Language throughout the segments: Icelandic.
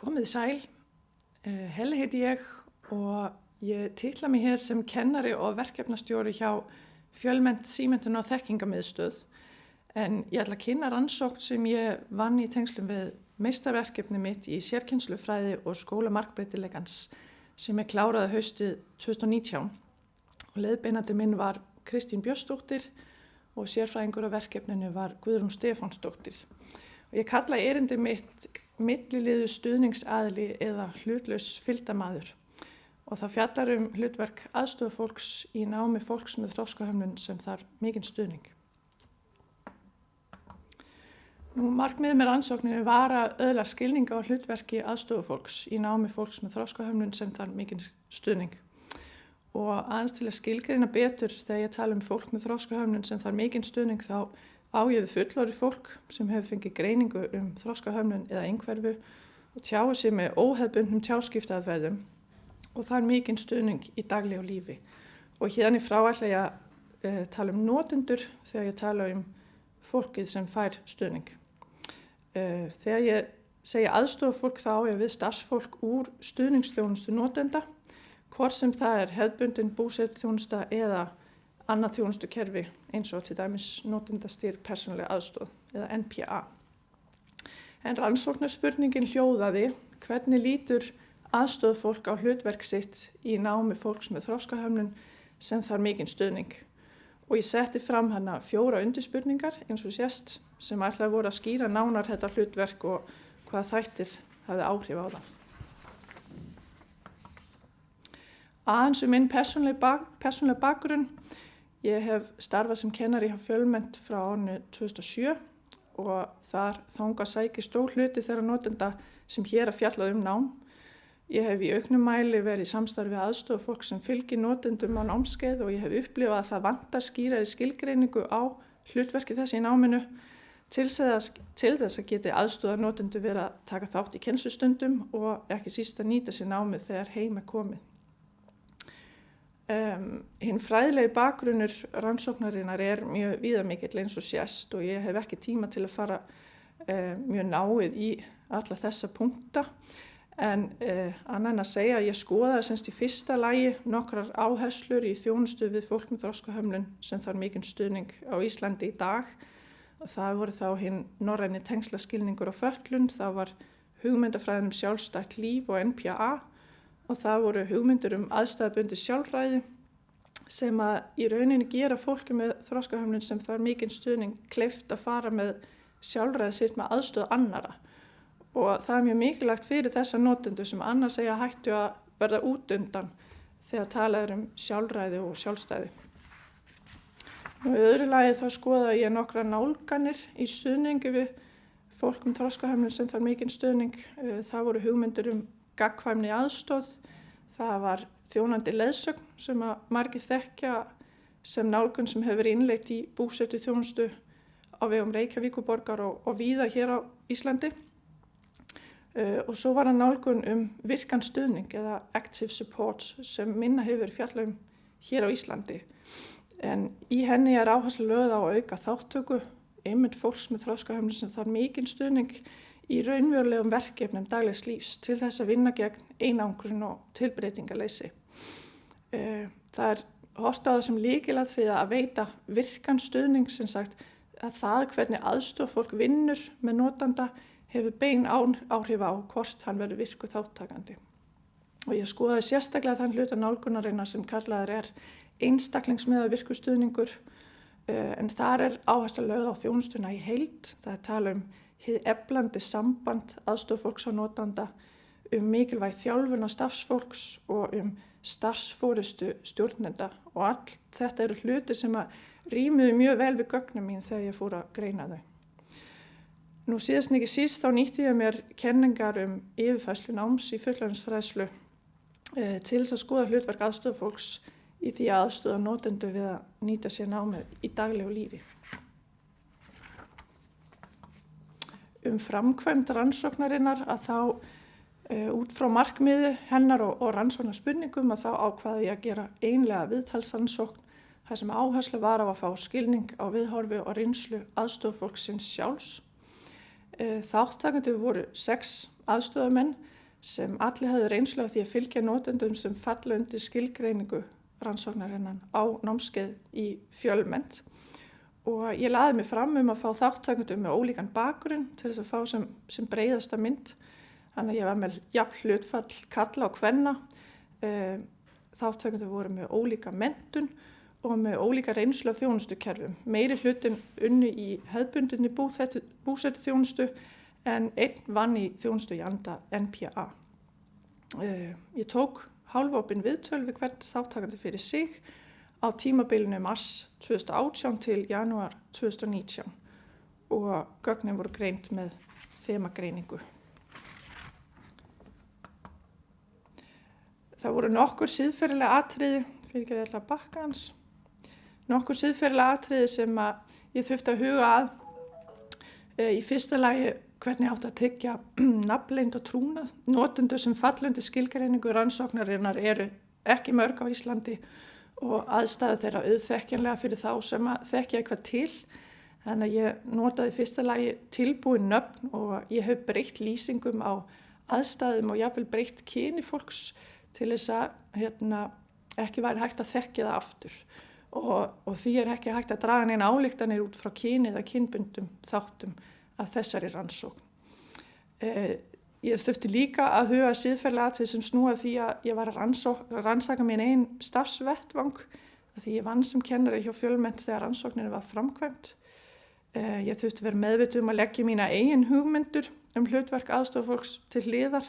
Komið sæl, Helle heiti ég og ég titla mig hér sem kennari og verkefnastjóri hjá Fjölmennt símenntun og þekkingamiðstöð. En ég ætla að kynna rannsókn sem ég vann í tengslum við meistarverkefni mitt í sérkennslufræði og skóla margbreytileikans sem ég kláraði haustið 2019. Og leiðbeinandi minn var Kristín Björnsdóttir og sérfræðingur á verkefninu var Guðrún Stefánsdóttir. Og ég kalla erindi mitt milliliður stuðningsaðili eða hlutlaus fylgdarmaður og það fjallar hlutverk aðstoðarfólks í námi fólks með þroskahömlun sem þarf mikinn stuðning. Markmiðið með rannsókninni var að öðla skilning á hlutverki aðstoðarfólks í námi fólks með þroskahömlun sem þarf mikinn stuðning. Og aðeins til að skilgreina betur þegar ég tala fólk með þroskahömlun sem þarf mikinn stuðning þá á ég við fullorðið fólk sem hefur fengið greiningu þroskahömlun eða einhverfu og tjáir sig með óhefðbundnum tjáskiptaaðferðum og þarf mikinn stuðning í daglegu lífi. Og hérna frá ætla ég að tala notendur þegar ég tala fólkið sem fær stuðning. Þegar ég segja aðstofafólk þá á ég við starfsfólk úr stuðningsþjónustu notenda, hvort sem það hefðbundin búsetuþjónusta eða annað þjónustukerfi eins og til dæmis notendastýrð persónuleg aðstoð eða NPA. En rannsóknarspurningin hljóðaði hvernig lítur aðstoðarfólk á hlutverk sitt í námi fólks með þroskahömlun sem þarf mikinn stuðning. Og ég setti fram 4 undirspurningar eins og sést sem ætlaði voru að skýra nánar þetta hlutverk og hvaða þættir hafði áhrif á það. Aðeins minn persónuleg bakgrunn. Ég hef starfað sem kennari hjá Fjölmennt frá árinu 2007 og þangað sækir stór hluti þeirra notenda sem hér að fjalla nám. Ég hef í auknum mæli verið í samstarfi við aðstofafólk sem fylgir notendum á námskeið og ég hef upplifað að það vantar skýrari skilgreiningu á hlutverki þessi í náminu til þess að geti aðstoðar notendur verið að taka þátt í kennslustundum og ekki síst að nýta sér námið þegar heim komið. Hinn fræðilegi bakgrunnur rannsóknarinnar mjög víðamikill eins og sést og ég hef ekki tíma til að fara mjög náið í alla þessa punkta en annan að segja að ég skoðaði semst í fyrsta lagi nokkrar áherslur í þjónustu við fólk með þroskahömlun sem þarf mikinn stuðning á Íslandi í dag. Það voru þá hinn norræni tengslaskilningur og fötlun, það var hugmyndafræðin sjálfstætt líf og NPA og það voru hugmyndir aðstæðubundið sjálfræði sem að í rauninni gera fólki með þroskahömlun sem þarf mikinn stuðning kleift að fara með sjálfræði sitt með aðstoð annara. Og það mjög mikilvægt fyrir þessa notendur sem annars eiga hættu að verða út undan þegar talað sjálfræði og sjálfstæði. Í öðru lagi þá skoðaði ég nokkra nálganir í stuðningi við fólk með þroskahömlun sem þarf mikinn stuðning. Það voru hugmyndir gagnkvæmni aðstoð, það var þjónandi leiðsögn sem að margir þekkja sem nálgun sem hefur verið innleitt í búsetuþjónustu á vegum Reykjavíkurborgar og víða hér á Íslandi. Og svo var nálgun virkan stuðning eða active support sem minna hefur verið fjallað hér á Íslandi. En í henni áhersla lögð á að auka þáttöku einmitt fólks með þroskahömlun sem þarf mikinn stuðning í raunverulegum verkefnum daglegs lífs til þess að vinna gegn einangrun og tilbreytingarleysi. Það horft á það sem lykilatriði að veita virkan stuðning sem sagt að það hvernig aðstoðarfólk vinnur með notanda hefur bein áhrif á hvort hann verður virkur þáttakandi. Og ég skoðaði sérstaklega þann hluta nálgunarinnar sem kallaður einstaklingsmiðaður virkur stuðningur en þar áhersla lögð á þjónustuna í heild. Það tala hið eflandi samband aðstofafólks á notanda, mikilvæg þjálfun af starfsfólks og starfsforystu stjórnenda og allt þetta eru hluti sem að rímuðu mjög vel við gögnum mín þegar ég fór að greina þau. Nú síðast en ekki síst þá nýtti ég mér kenningar yfirfærslu náms í fullorðinsfræðslu til þess að skoða hlutverk aðstofafólks í því að aðstoða notendur við að nýta sér námið í daglegu lífi. Framkvæmd rannsóknarinnar að þá út frá markmiði hennar og rannsóknarspurningum að þá ákvaði ég að gera einlega viðtalsrannsókn þar sem áherslu var á að fá skilning á viðhorfi og reynslu aðstofafólksins sjálfs Þátttakendur voru 6 aðstoðarmenn sem allir hafði reynslu af því að fylgja notendum sem falla undir skilgreiningu rannsóknarinnar á námskeið í Fjölmennt. Og ég laði mig fram að fá þátttakendur með ólíkan bakgrunn til þess að fá sem breiðasta mynd. Þannig að ég var með jafn hlutfall karla og kvenna. Þátttakendur voru með ólíka menntun og með ólíka reynslu af þjónustukerfum. Meiri hlutin unni í hefðbundinni búsetuþjónustu en einn vann í þjónustu í anda NPA. Ég tók hálfopin viðtöl við hvern þáttakandi fyrir sig á tímabilinu mars 2018 til janúar 2019 og gögnin voru greind með þemagreiningu. Það voru nokkur siðferðileg atriði, nokkur siðferðileg atriði sem ég þurfti að huga að. Í fyrsta lagi hvernig átti að tryggja nafnleynd og trúnað. Notendur sem falla undir skilgreiningu rannsóknarinnar eru ekki mörg á Íslandi og aðstæður þeirra auðþekkjanlega fyrir þá sem að þekkja eitthvað til. Þannig að ég notaði fyrsta lagi tilbúin nöfn og ég hef breytt lýsingum á aðstæðum og jafnvel breytt kyni fólks til þess að ekki væri hægt að þekkja það aftur. Og því ekki hægt að draga neina ályktanir út frá kyni eða kynbundum þáttum af þessari rannsókn. Ég þurfti líka að huga siðferðilega atriði sem snúa því að ég var að rannsaka minn eigin starfsvettvang því ég vann sem kennari hjá Fjölmennt þegar rannsókninni var framkvæmt. Ég þurfti vera meðvituð að leggja mína eigin hugmyndur hlutverk aðstofafólks til hliðar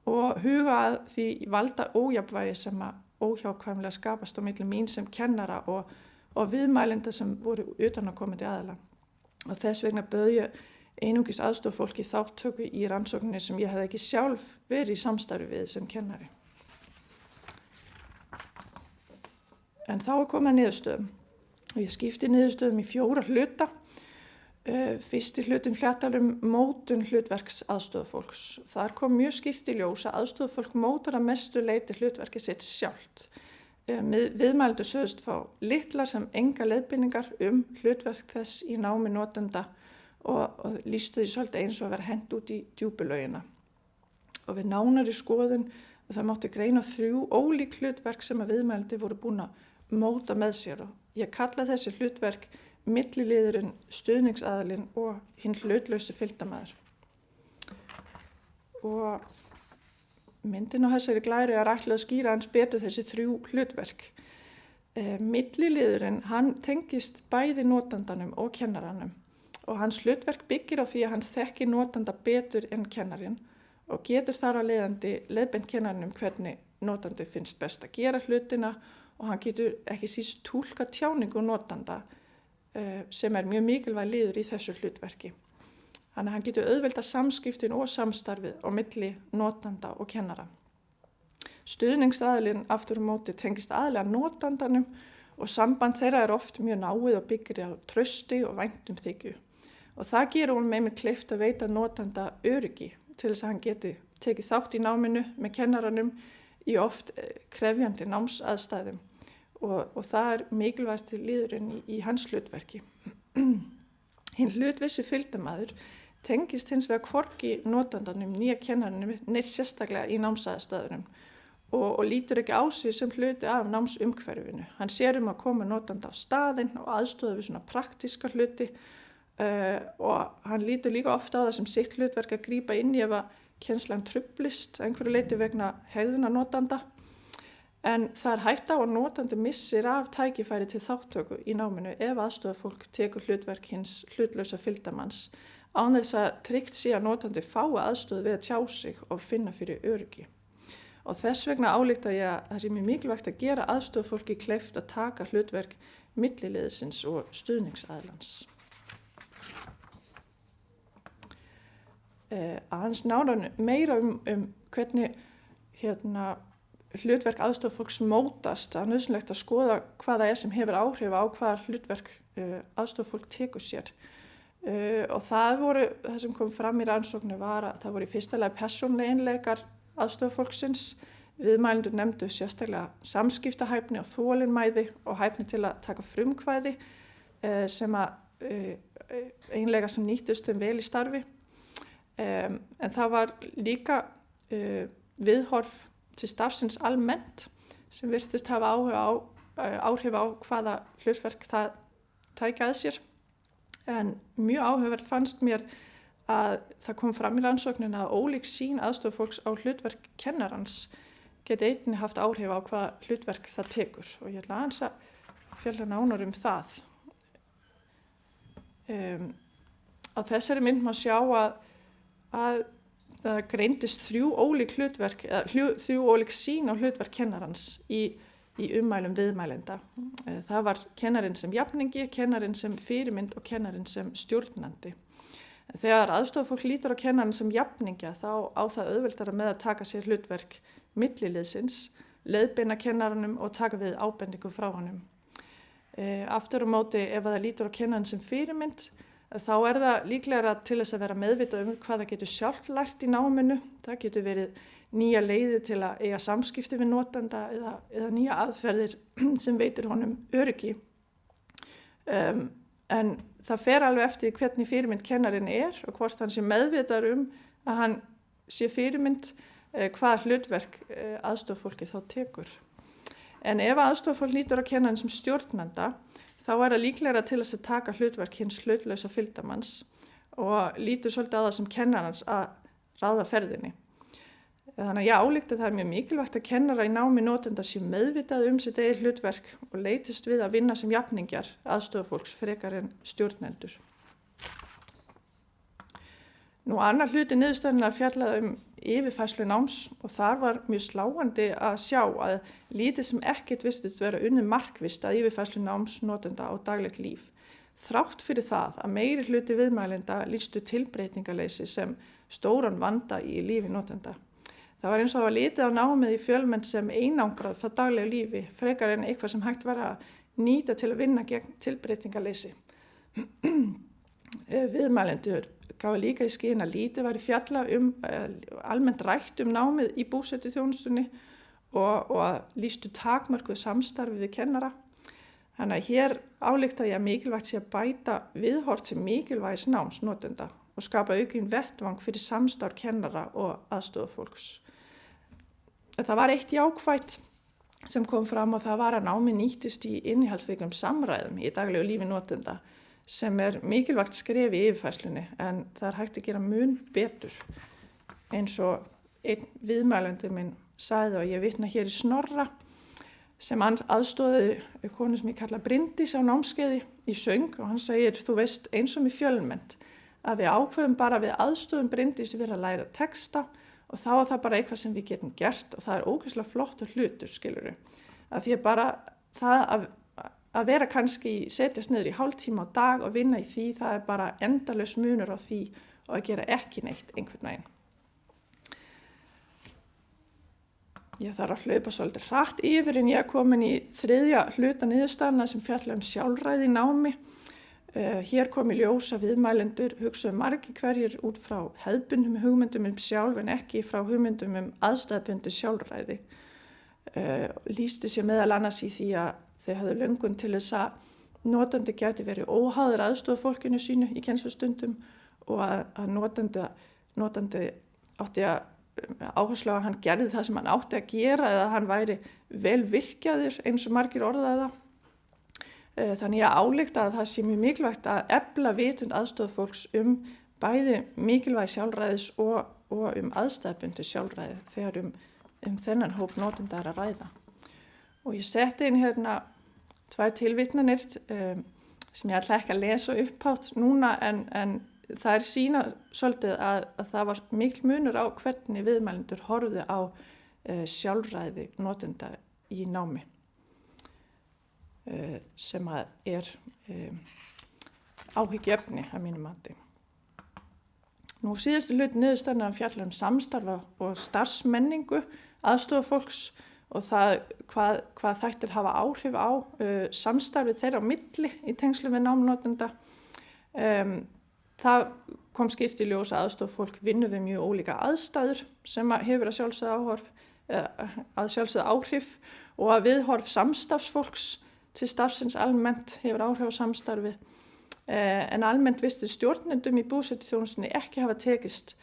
og huga að því valda ójafnvægi sem óhjákvæmlega skapast á milli mín sem kennara og viðmælenda sem voru utanaðkomandi aðila. Og þess vegna bauð ég einungis aðstofafólki þáttöku í rannsókninni sem ég hefði ekki sjálf verið í samstarfi við sem kennari. En þá kom að niðurstöðum og ég skipti niðurstöðum í 4 hluta. Fyrsti hlutin fjallar mótun hlutverks aðstofafólks. Þar kom mjög skýrt í ljós að aðstofafólk mótar að mestu leyti hlutverkið sitt sjálft. Viðmælendur sögðust fá litlar sem enga leiðbeiningar hlutverk þess í námi notenda og lýstu því svolítið eins og að vera hent út í djúpulaugina. Og við nánari skoðun það mátti greina 3 ólík hlutverk sem að viðmælendur voru búin að móta með sér. Og ég kalla þessi hlutverk milliliðurinn, stuðningsaðilinn og hinn hlutlausi fylgdarmaður. Og myndin á þessari glæru ætlað að skýra hans betur þessi 3 hlutverk. Milliliðurinn, hann tengist bæði notandanum og kennaranum og hans hlutverk byggir á því að hann þekki notanda betur en kennarinn og getur þar að leiðandi leiðbeint kennaranum hvernig notandi finnst best að gera hlutina og hann getur ekki síst túlka tjáningu notanda sem mjög mikilvæg liður í þessu hlutverki. Þannig að hann getur auðvelda samskiptin og samstarfið á milli notanda og kennara. Stuðningsaðilinn aftur á móti tengist aðilega notandanum og samband þeirra oft mjög náið og byggir á trausti og væntumþykju. Og það gerur honum einmitt kleift að veita notanda öryggi til þess að hann geti tekið þátt í náminu með kennaranum í oft krefjandi námsaðstæðum. Og það mikilvægasti liðurinn í hans hlutverki. Hinn hlutvissi fylgdarmaður tengist hins vegar hvorki notandanum nýja kennaranum neitt sérstaklega í námsaðstæðunum og lítur ekki á sig sem hluti af námsumhverfinu. Hann sér að koma notanda á staðinn og aðstoða við svona praktíska hluti og hann lítur líka ofta á það sem sitt hlutverk að grípa inn í ef að kennslan trublist einhverju leyti vegna hegðunar notanda. En það hætta á að notandi missir af tækifæri til þáttöku í náminu ef aðstofafólk tekur hlutverk hins hlutlausa fylgdarmanns án þess að tryggt sé að notandi fái aðstoð við að tjá sig og finna fyrir öryggi. Og þess vegna álykta ég að það sé mjög mikilvægt að gera aðstofafólki kleift að taka hlutverk milliliðsins og stuðningsaðilans. Aðeins nánar meira hvernig hlutverk aðstofafólks mótast, það nauðsynlegt að skoða hvað það sem hefur áhrif á hvaða hlutverk aðstofafólk tekur sér. Og það sem kom fram í rannsóknu var að það voru í fyrsta lagi persónulegir eiginleikar aðstofafólksins. Viðmælendur nefndu sérstaklega samskiptahæfni og þolinmæði og hæfni til að taka frumkvæði sem eiginleikar sem nýttust þeim vel í starfi. En það var líka viðhorf til starfsins almennt sem virtist hafa áhrif á hvaða hlutverk það tæki að sér. En mjög áhugavert fannst mér að það kom fram í rannsóknina að ólík sýn aðstofafólks á hlutverk kennarans geti einnig haft áhrif á hvaða hlutverk það tekur. Og ég ætla aðeins að fjalla nánar það. Á þessari mynd má sjá að það greindist þrjú ólík sýn á hlutverk kennarans í ummælum viðmælenda. Það var kennarinn sem jafningi, kennarinn sem fyrirmynd og kennarinn sem stjórnandi. Þegar aðstofafólk lítur á kennarinn sem jafningja þá á það auðveldara með að taka sér hlutverk milliliðsins, leiðbeina kennaranum og taka við ábendingu frá honum. Aftur á móti ef það lítur á kennarinn sem fyrirmynd þá það líklegra til þess að vera meðvitað hvað það getur sjálft lært í náminu. Það getur verið nýja leiðir til að eiga samskipti við notanda eða nýja aðferðir sem veitir honum öryggi. En það fer alveg eftir hvernig fyrirmynd kennarinn og hvort hann sé meðvitaður að hann sé fyrirmynd hvaða hlutverk aðstofafólki þá tekur. En ef aðstofafólk lítur á kennarinn sem stjórnanda þá það líklegra til þess að taka hlutverk hins hlutlausa fylgdarmanns og lítur svolítið á það sem kennarans að ráða ferðinni. Þannig að ég álíkti að það mjög mikilvægt að kennara í námi notenda sé meðvitað sitt eigið hlutverk og leitist við að vinna sem jafningjar aðstofafólks frekar en stjórnendur. Annar hluti niðurstöðunnar fjallaði yfirfærslu náms og þar var mjög sláandi að sjá að lítið sem ekkert virtist vera unnið markvisst að yfirfærslu náms notenda á daglegt líf. Þrátt fyrir það að meiri hluti viðmælenda lýstu tilbreytingarleysi sem stóran vanda í lífi notenda. Það var eins og að hafa litið á námið í fjölmennt sem einangrað frá daglegu lífi frekar en eitthvað sem hægt var að nýta til að vinna gegn tilbreytingarleysi. Viðmælendur gáfu líka í skyn að lítið væri fjalla almennt rætt námið í búsetuþjónustunni og að lýstu takmörkuð samstarfi við kennara. Þannig að hér ályktaði ég að mikilvægt sé að bæta viðhorf til mikilvægis náms notenda og skapa aukinn vettvang fyrir samstarf kennara og aðstofafólks. Það var eitt jákvætt sem kom fram og það var að námið nýttist í innihaldsríkum samræðum í daglegu lífi notenda sem mikilvægt skref í yfirfærslunni en það hægt að gera mun betur. Eins og einn viðmælandi minn sagði og ég vitna hér í Snorra sem aðstoðaði konu sem ég kalla Bryndís á námskeiði í söng og hann segir, þú veist, eins og með fjölmennt að við ákveðum bara við aðstoðum Bryndís við að læra texta og þá það bara eitthvað sem við getum gert og það ógeðslega flottur hlutur, skilurðu. Að því bara það að vera kannski setjast niður í hálftíma á dag og vinna í því, það bara endalaus munur á því og að gera ekki neitt einhvern veginn. Ég þarf að hlaupa svolítið hratt yfir en ég komin í þriðja hluta niðurstaðna sem fjalla sjálfræði í námi. Hér kom í ljós að viðmælendur hugsuðu margir hverjir út frá hefðbundum hugmyndum sjálf en ekki frá hugmyndum aðstæðbundið sjálfræði. Lýsti sér meðal annars í því að þau hafðu löngun til þess að notandi gæti verið óháður aðstofafólkinu sínu í kennslustundum og að notandi átti að áherslu á að hann gerði það sem hann átti að gera eða hann væri vel virkjaður eins og margir orðaði það. Þannig að álykta að það sé mjög mikilvægt að efla vitund aðstofafólks bæði mikilvægi sjálfræðis og aðstæðbundið sjálfræði þegar þennan hóp notenda að ræða. Og ég setti inn hérna 2 tilvitnanir sem ég ætla ekki að lesa upphátt núna en það sína svolítið að það var mikil munur á hvernig viðmælendur horfðu á sjálfræði notenda í námi. Sem áhyggjuefni að mínu mati. Síðustu hluti niðurstaðna fjalla samstarfa og starfsmenningu aðstofafólks og það hvað þættir hafa áhrif á samstarfið þeirra á milli í tengslum við námnotenda. Það kom skýrt í ljós að aðstofafólk vinnur við mjög ólíka aðstæður sem hefur að sjálfsögðu áhrif og að viðhorf samstarfsfólks til starfsins almennt hefur áhrif á samstarfið en almennt visti stjórnendum í búsetuþjónustunni ekki hafa tekist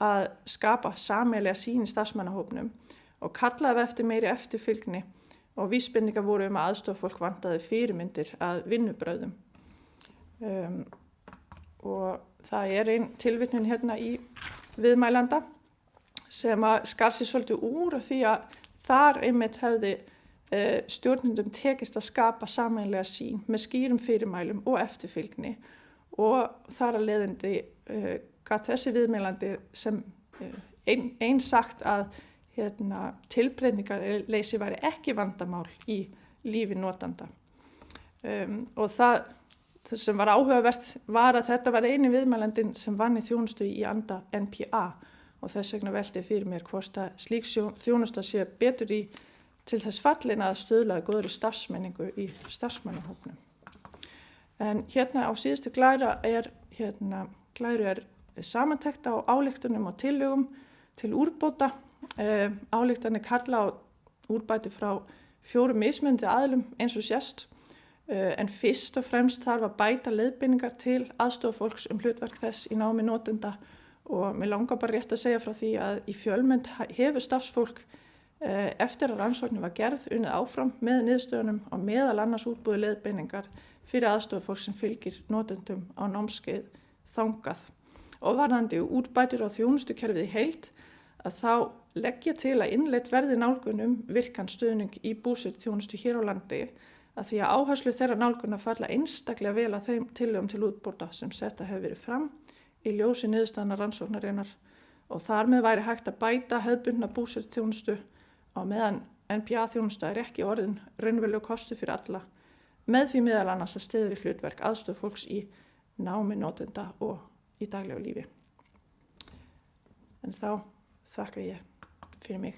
að skapa sameiginlega sýn í starfsmannahópnum og kallaði eftir meiri eftirfylgni og vísbendingar voru að aðstoðarfólk vantaði fyrirmyndir að vinnubrögðum. Og það ein tilvitnun hérna í viðmælanda sem að skar sér svolítið úr af því að þar einmitt hefði stjórnendum tekist að skapa sameiginlega sýn með skýrum fyrirmælum og eftirfylgni og þar að leiðandi gat þessi viðmælandi sem ein sagt að tilbreytingarleysi væri ekki vandamál í lífi notanda. Og það sem var áhugavert var að þetta var eini viðmælandinn sem vann í þjónustu í anda NPA og þess vegna velti fyrir mér hvort að slík þjónusta sé betur til þess fallin að stuðlaði góðri starfsmenningu í starfsmannahópnum. En hérna á síðustu glæru er samantekt á ályktunum og tillögum til úrbóta. Ályktanir kalla á úrbætur frá 4 mismunandi aðilum eins og sést, en fyrst og fremst þarf að bæta leiðbeiningar til aðstofafólks hlutverk þess í námi notenda og mér langar bara rétt að segja frá því að í Fjölmennt hefur starfsfólk eftir að rannsóknin var gerð unnið áfram með niðurstöðunum og meðal annars útbúið leiðbeiningar fyrir aðstofafólk sem fylgir notendum á námskeið þangað. Og varðandi úrbætur á þjónustukerfið í heild að þá leggja til að innleitt verði nálgunum virkan stuðning í búsetuþjónustu hér á landi að því að áherslu þeirra nálguna falla einstaklega vel að þeim tillögum til útbóta sem setta hefur verið fram í ljósi niðurstaðna rannsóknarinnar og þar með væri hægt að bæta hefðbundna búsetuþjónustu á meðan NPA-þjónusta ekki orðin raunverulegur kostur fyrir alla með því meðal annars að styðja við hlutverk aðstofafólks í námi notenda og í daglegu lífi. En þá þakka ég fyrir mig.